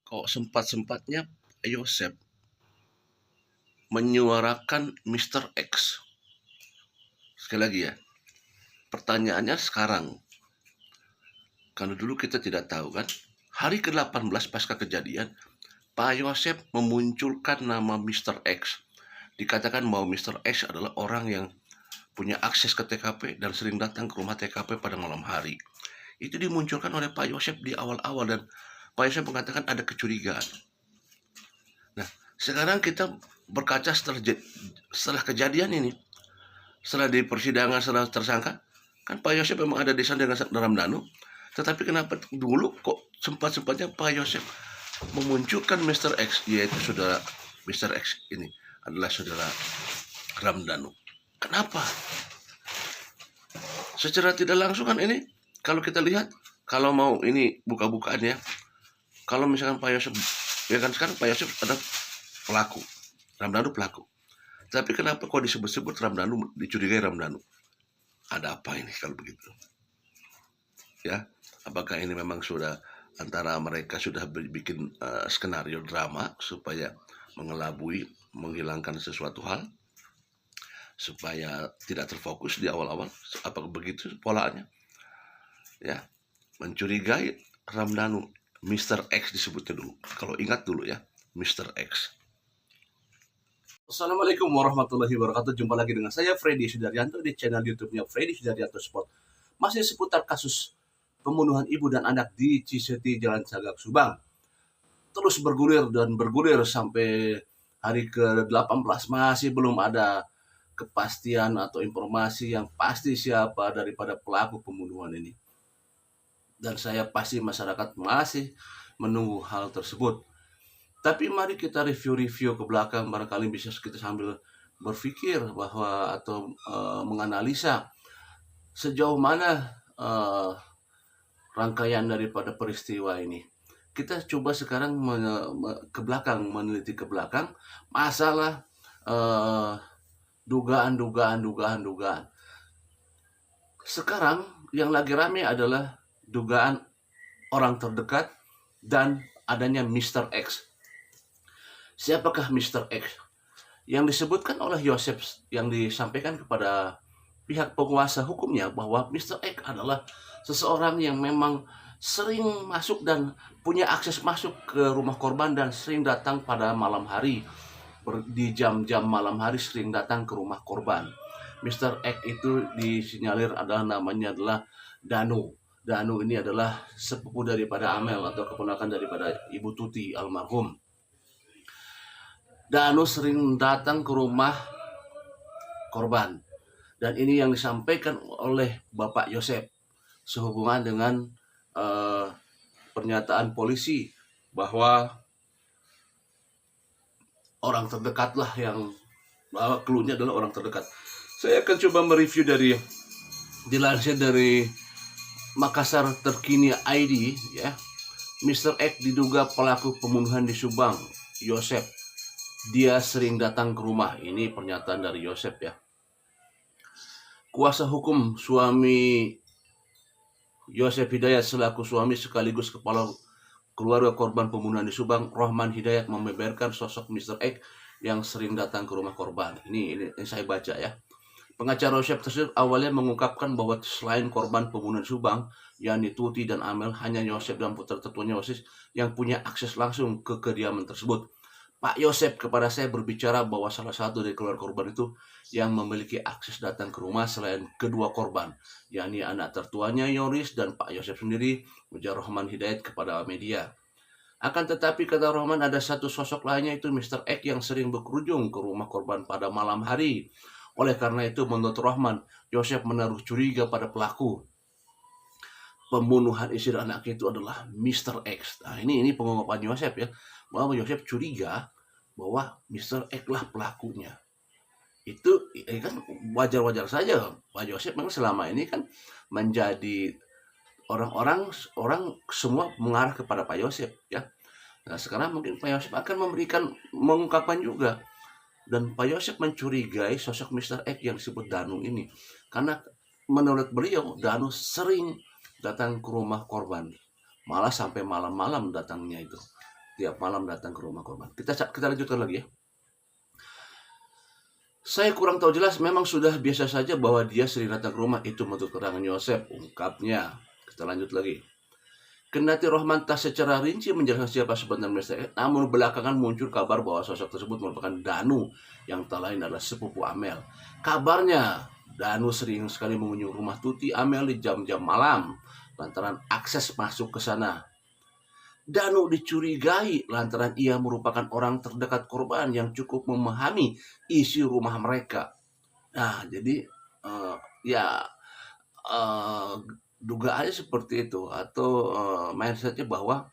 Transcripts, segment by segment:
kok sempat-sempatnya Yosef menyuarakan Mr. X. Sekali lagi ya, pertanyaannya sekarang, karena dulu kita tidak tahu kan, hari ke-18 pasca kejadian, Pak Yosef memunculkan nama Mr. X. Dikatakan bahwa Mr. X adalah orang yang punya akses ke TKP dan sering datang ke rumah TKP pada malam hari. Itu dimunculkan oleh Pak Yosef di awal-awal dan Pak Yosef mengatakan ada kecurigaan. Nah, sekarang kita berkaca setelah kejadian ini, setelah di persidangan, setelah tersangka, kan Pak Yosef memang ada di sana dengan Ramdhanu, tetapi kenapa dulu kok sempat-sempatnya Pak Yosef memunculkan Mr. X, yaitu saudara Mr. X ini adalah saudara Ramdhanu. Kenapa? Secara tidak langsung kan ini, kalau kita lihat, kalau mau ini buka-bukaan ya, kalau misalkan Pak Yosef, ya kan sekarang Pak Yosef ada pelaku, Ramdhanu pelaku. Tapi kenapa kok disebut-sebut Ramdhanu, dicurigai Ramdhanu? Ada apa ini kalau begitu? Ya, apakah ini memang sudah antara mereka sudah bikin skenario drama supaya mengelabui, menghilangkan sesuatu hal, supaya tidak terfokus di awal-awal? Apakah begitu polanya? Ya, mencurigai Ramdhanu, Mr. X disebutnya dulu. Kalau ingat dulu ya, Mr. X. Assalamualaikum warahmatullahi wabarakatuh. Jumpa lagi dengan saya Freddy Sudaryanto di channel YouTube-nya Freddy Sudaryanto Sport. Masih seputar kasus pembunuhan ibu dan anak di Ciseti, Jalan Sagak, Subang. Terus bergulir dan bergulir sampai hari ke-18 masih belum ada kepastian atau informasi yang pasti siapa daripada pelaku pembunuhan ini. Dan saya pasti masyarakat masih menunggu hal tersebut. Tapi mari kita review-review ke belakang, barangkali bisa kita sambil berpikir bahwa atau menganalisa sejauh mana rangkaian daripada peristiwa ini. Kita coba sekarang ke belakang, meneliti ke belakang masalah dugaan. Sekarang yang lagi rame adalah dugaan orang terdekat dan adanya Mr. X. Siapakah Mr. X? Yang disebutkan oleh Yosef yang disampaikan kepada pihak penguasa hukumnya bahwa Mr. X adalah seseorang yang memang sering masuk dan punya akses masuk ke rumah korban dan sering datang pada malam hari. Di jam-jam malam hari sering datang ke rumah korban. Mr. X itu disinyalir namanya adalah Danu. Danu ini adalah sepupu daripada Amel atau keponakan daripada Ibu Tuti almarhum. Danu sering datang ke rumah korban. Dan ini yang disampaikan oleh Bapak Yosef sehubungan dengan pernyataan polisi bahwa orang terdekatlah yang clue-nya adalah orang terdekat. Saya akan coba mereview dilansir dari Makassar Terkini ID ya. Mr. X diduga pelaku pembunuhan di Subang. Yosef, dia sering datang ke rumah. Ini pernyataan dari Yosef ya. Kuasa hukum suami Yosef Hidayat selaku suami sekaligus kepala keluarga korban pembunuhan di Subang, Rohman Hidayat, membeberkan sosok Mr. X yang sering datang ke rumah korban. Ini saya baca ya. Pengacara Yosef tersebut awalnya mengungkapkan bahwa selain korban pembunuhan di Subang, yakni Tuti dan Amel, hanya Yosef dan putra tertuanya Yosef yang punya akses langsung ke kediaman tersebut. Pak Yosef kepada saya berbicara bahwa salah satu dari keluarga korban itu yang memiliki akses datang ke rumah selain kedua korban, yakni anak tertuanya Yoris dan Pak Yosef sendiri, ujar Rohman Hidayat kepada media. Akan tetapi kata Rohman, ada satu sosok lainnya, itu Mr. X yang sering berkunjung ke rumah korban pada malam hari. Oleh karena itu menurut Rohman, Yosef menaruh curiga pada pelaku pembunuhan istri anak itu adalah Mr. X. Nah ini pengungkapan Yosef ya, bahwa Yosef curiga bahwa Mr. X lah pelakunya. Itu kan wajar-wajar saja. Pak Yosef memang selama ini kan menjadi orang semua mengarah kepada Pak Yosef ya. Nah sekarang mungkin Pak Yosef akan memberikan mengungkapkan juga. Dan Pak Yosef mencurigai sosok Mr. X yang disebut Danu ini. Karena menurut beliau Danu sering datang ke rumah korban. Malah sampai malam-malam datangnya itu. tiap malam datang ke rumah korban. Kita lanjutkan lagi ya. Saya kurang tahu jelas, memang sudah biasa saja bahwa dia sering datang ke rumah, itu menurut keterangan Yosef, ungkapnya. Kita lanjut lagi. Kendati Rohman tak secara rinci menjelaskan siapa sebenarnya Mr. X, namun belakangan muncul kabar bahwa sosok tersebut merupakan Danu, yang tak lain adalah sepupu Amel. Kabarnya, Danu sering sekali mengunjungi rumah Tuti Amel di jam-jam malam, lantaran akses masuk ke sana. Danu dicurigai lantaran ia merupakan orang terdekat korban yang cukup memahami isi rumah mereka. Nah, jadi ya dugaannya seperti itu, atau mindsetnya bahwa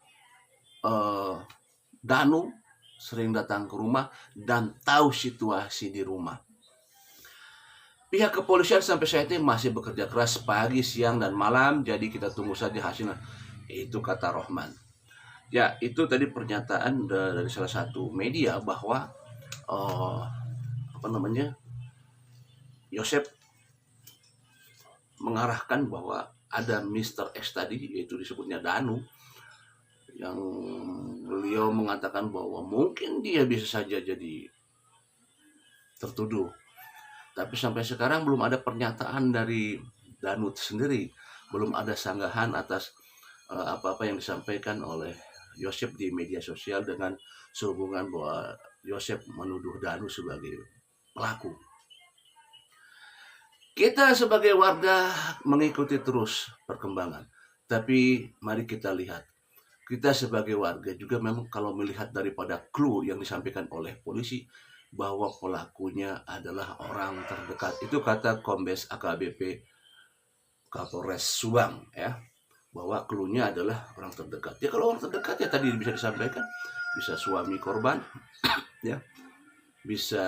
Danu sering datang ke rumah dan tahu situasi di rumah. Pihak kepolisian sampai saat ini masih bekerja keras pagi, siang, dan malam, jadi kita tunggu saja hasilnya. Itu kata Rohman. Ya, itu tadi pernyataan dari salah satu media bahwa Yosef mengarahkan bahwa ada Mr. X tadi, yaitu disebutnya Danu, yang beliau mengatakan bahwa mungkin dia bisa saja jadi tertuduh. Tapi sampai sekarang belum ada pernyataan dari Danu sendiri, belum ada sanggahan atas apa-apa yang disampaikan oleh Yosef di media sosial dengan sehubungan bahwa Yosef menuduh Danu sebagai pelaku. Kita sebagai warga mengikuti terus perkembangan, tapi mari kita lihat, kita sebagai warga juga memang kalau melihat daripada clue yang disampaikan oleh polisi bahwa pelakunya adalah orang terdekat, itu kata Kombes AKBP Kapolres Subang ya, bahwa clue-nya adalah orang terdekat. Ya kalau orang terdekat ya tadi bisa disampaikan, bisa suami korban ya, bisa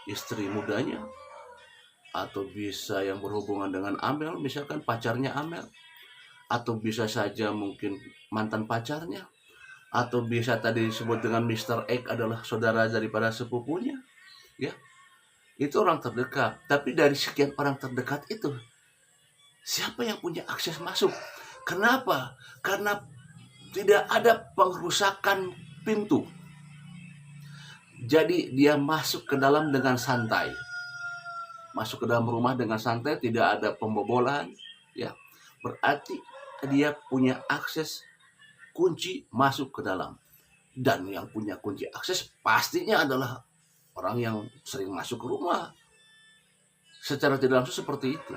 istri mudanya, atau bisa yang berhubungan dengan Amel, misalkan pacarnya Amel, atau bisa saja mungkin mantan pacarnya, atau bisa tadi disebut dengan Mr. X adalah saudara daripada sepupunya ya, itu orang terdekat. Tapi dari sekian orang terdekat itu, siapa yang punya akses masuk? Kenapa? Karena tidak ada pengrusakan pintu. Jadi dia masuk ke dalam dengan santai. Masuk ke dalam rumah dengan santai, tidak ada pembobolan, ya. Berarti dia punya akses kunci masuk ke dalam. Dan yang punya kunci akses pastinya adalah orang yang sering masuk ke rumah. Secara tidak langsung seperti itu.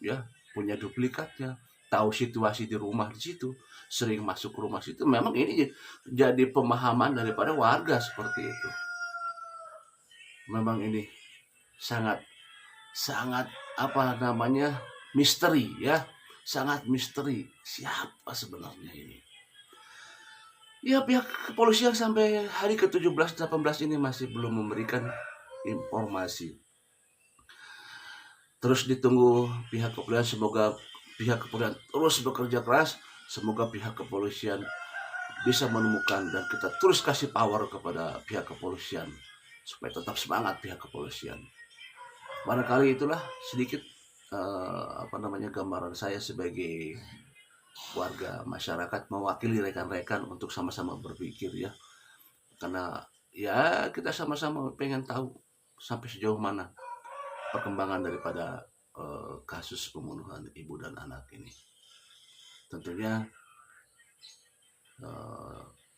Ya, punya duplikatnya, tahu situasi di rumah di situ, sering masuk ke rumah situ. Memang ini jadi pemahaman daripada warga seperti itu. Memang ini sangat misteri ya, sangat misteri siapa sebenarnya ini. Ya, pihak kepolisian sampai hari ke-17-18 ini masih belum memberikan informasi. Terus ditunggu pihak kepolisian, semoga pihak kepolisian terus bekerja keras, semoga pihak kepolisian bisa menemukan, dan kita terus kasih power kepada pihak kepolisian supaya tetap semangat pihak kepolisian. Barangkali itulah sedikit gambaran saya sebagai warga masyarakat, mewakili rekan-rekan untuk sama-sama berpikir ya, karena ya kita sama-sama pengen tahu sampai sejauh mana perkembangan daripada kasus pembunuhan ibu dan anak ini. Tentunya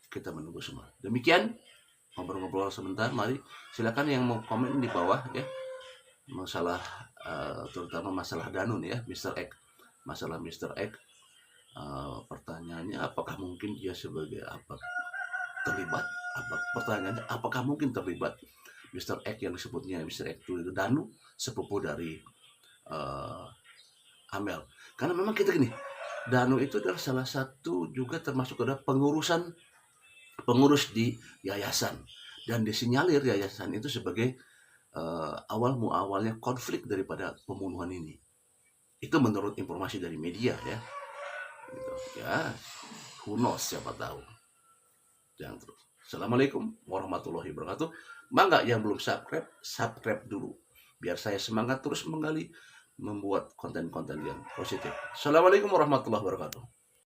kita menunggu semua. Demikian ngobrol-ngobrol sebentar. Mari silakan yang mau komen di bawah ya, masalah terutama masalah Danu ya, Mr. X. Masalah Mr. X, pertanyaannya apakah mungkin dia sebagai terlibat? Pertanyaannya apakah mungkin terlibat Mr. X yang disebutnya Mr. X itu Danu, sepupu dari Amel. Karena memang kita gini, Danu itu adalah salah satu juga termasuk adalah pengurus di yayasan, dan disinyalir yayasan itu sebagai awalnya konflik daripada pembunuhan ini. Itu menurut informasi dari media ya. Gitu. Ya, who knows, siapa tahu. Jangan terus. Assalamualaikum warahmatullahi wabarakatuh. Mangga yang belum subscribe dulu, biar saya semangat terus menggali, membuat konten-konten yang positif. Assalamualaikum warahmatullahi wabarakatuh.